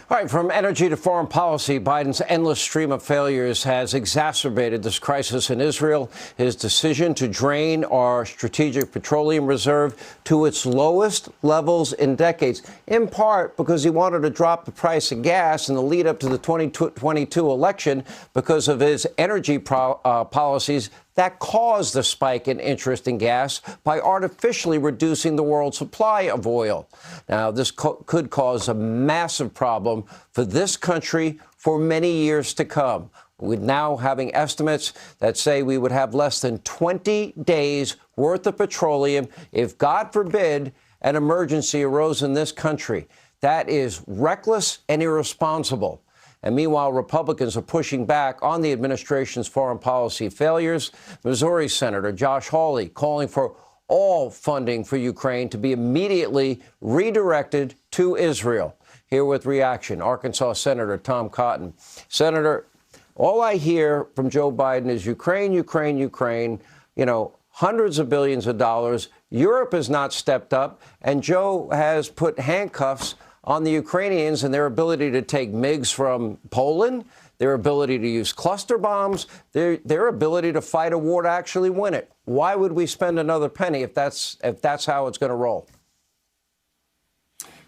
All right, from energy to foreign policy, Biden's endless stream of failures has exacerbated this crisis in Israel. His decision to drain our strategic petroleum reserve to its lowest levels in decades, in part because he wanted to drop the price of gas in the lead up to the 2022 election because of his energy policies that caused the spike in interest in gas by artificially reducing the world's supply of oil. Now, this could cause a massive problem for this country for many years to come. With now having estimates that say we would have less than 20 days worth of petroleum if, God forbid, an emergency arose in this country. That is reckless and irresponsible. And meanwhile, Republicans are pushing back on the administration's foreign policy failures. Missouri Senator Josh Hawley calling for all funding for Ukraine to be immediately redirected to Israel. Here with reaction, Arkansas Senator Tom Cotton. Senator, all I hear from Joe Biden is Ukraine, Ukraine, Ukraine, hundreds of billions of dollars. Europe has not stepped up, and Joe has put handcuffs on the Ukrainians and their ability to take MiGs from Poland, their ability to use cluster bombs, their ability to fight a war to actually win it. Why would we spend another penny if that's how it's going to roll?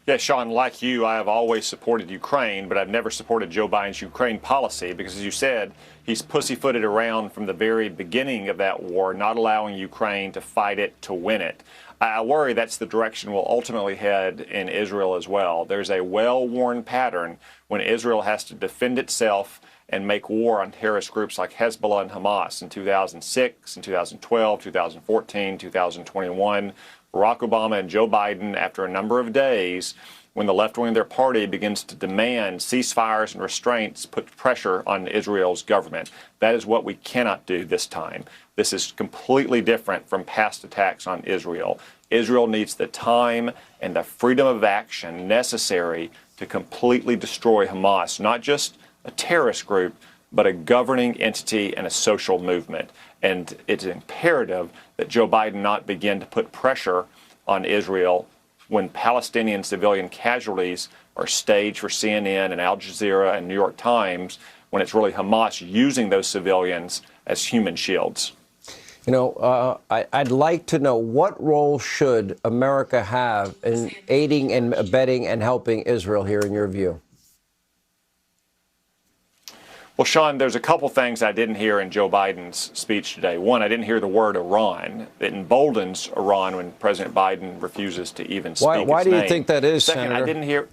Yeah, Sean, like you, I have always supported Ukraine, but I've never supported Joe Biden's Ukraine policy because, as you said, he's pussyfooted around from the very beginning of that war, not allowing Ukraine to fight it to win it. I worry that's the direction we'll ultimately head in Israel as well. There's a well-worn pattern when Israel has to defend itself and make war on terrorist groups like Hezbollah and Hamas in 2006, in 2012, 2014, 2021. Barack Obama and Joe Biden, after a number of days, when the left wing of their party begins to demand ceasefires and restraints, put pressure on Israel's government. That is what we cannot do this time. This is completely different from past attacks on Israel. Israel needs the time and the freedom of action necessary to completely destroy Hamas, not just a terrorist group, but a governing entity and a social movement. And it's imperative that Joe Biden not begin to put pressure on Israel when Palestinian civilian casualties are staged for CNN and Al Jazeera and New York Times, when it's really Hamas using those civilians as human shields. I'd like to know, what role should America have in aiding and abetting and helping Israel here, in your view? Well, Sean, there's a couple things I didn't hear in Joe Biden's speech today. One, I didn't hear the word Iran. It emboldens Iran when President Biden refuses to even speak its name. Why do you think that is, Second, Senator? I didn't hear.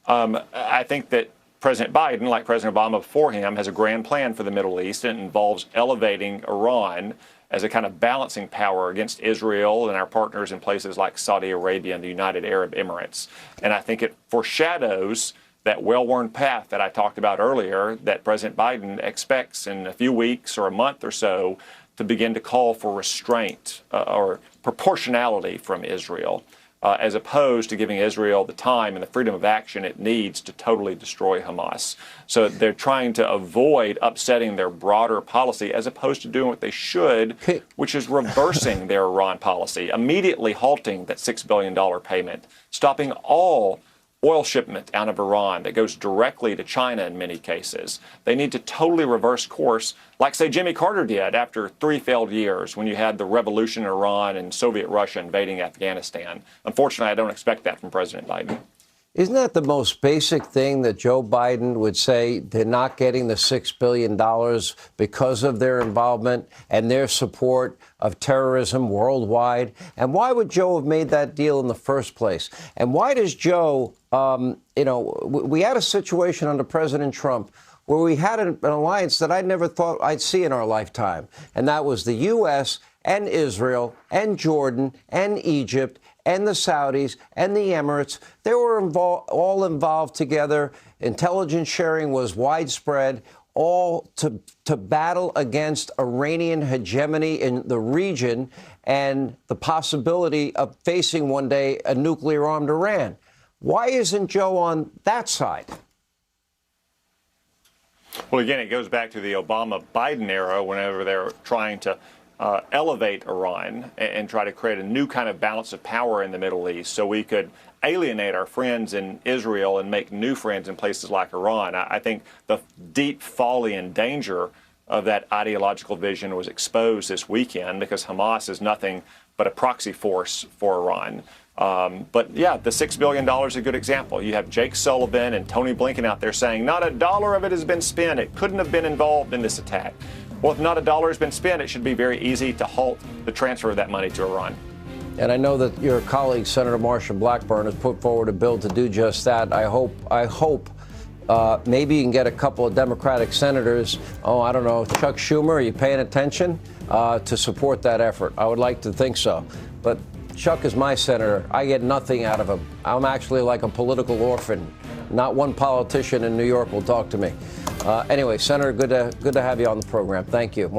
I think that President Biden, like President Obama before him, has a grand plan for the Middle East, and it involves elevating Iran as a kind of balancing power against Israel and our partners in places like Saudi Arabia and the United Arab Emirates. And I think it foreshadows that well-worn path that I talked about earlier that President Biden expects in a few weeks or a month or so to begin to call for restraint or proportionality from Israel, as opposed to giving Israel the time and the freedom of action it needs to totally destroy Hamas. So they're trying to avoid upsetting their broader policy as opposed to doing what they should, which is reversing their Iran policy, immediately halting that $6 billion payment, stopping all oil shipment out of Iran that goes directly to China in many cases. They need to totally reverse course, like, say, Jimmy Carter did after 3 failed years when you had the revolution in Iran and Soviet Russia invading Afghanistan. Unfortunately, I don't expect that from President Biden. Isn't that the most basic thing that Joe Biden would say? They're not getting the $6 billion because of their involvement and their support of terrorism worldwide. And why would Joe have made that deal in the first place? And why does Joe, we had a situation under President Trump where we had an alliance that I never thought I'd see in our lifetime. And that was the U.S. and Israel and Jordan and Egypt and the Saudis and the Emirates. They were all involved together. Intelligence sharing was widespread, all to battle against Iranian hegemony in the region and the possibility of facing one day a nuclear-armed Iran. Why isn't Joe on that side? Well, again, it goes back to the Obama-Biden era, whenever they're trying to elevate Iran and try to create a new kind of balance of power in the Middle East so we could alienate our friends in Israel and make new friends in places like Iran. I think the deep folly and danger of that ideological vision was exposed this weekend because Hamas is nothing but a proxy force for Iran. But yeah, the $6 billion is a good example. You have Jake Sullivan and Tony Blinken out there saying not a dollar of it has been spent. It couldn't have been involved in this attack. Well, if not a dollar has been spent, it should be very easy to halt the transfer of that money to Iran. And I know that your colleague, Senator Marsha Blackburn, has put forward a bill to do just that. I hope maybe you can get a couple of Democratic senators, I don't know, Chuck Schumer, are you paying attention, to support that effort? I would like to think so. But Chuck is my senator. I get nothing out of him. I'm actually like a political orphan. Not one politician in New York will talk to me. Anyway, Senator, good to have you on the program. Thank you.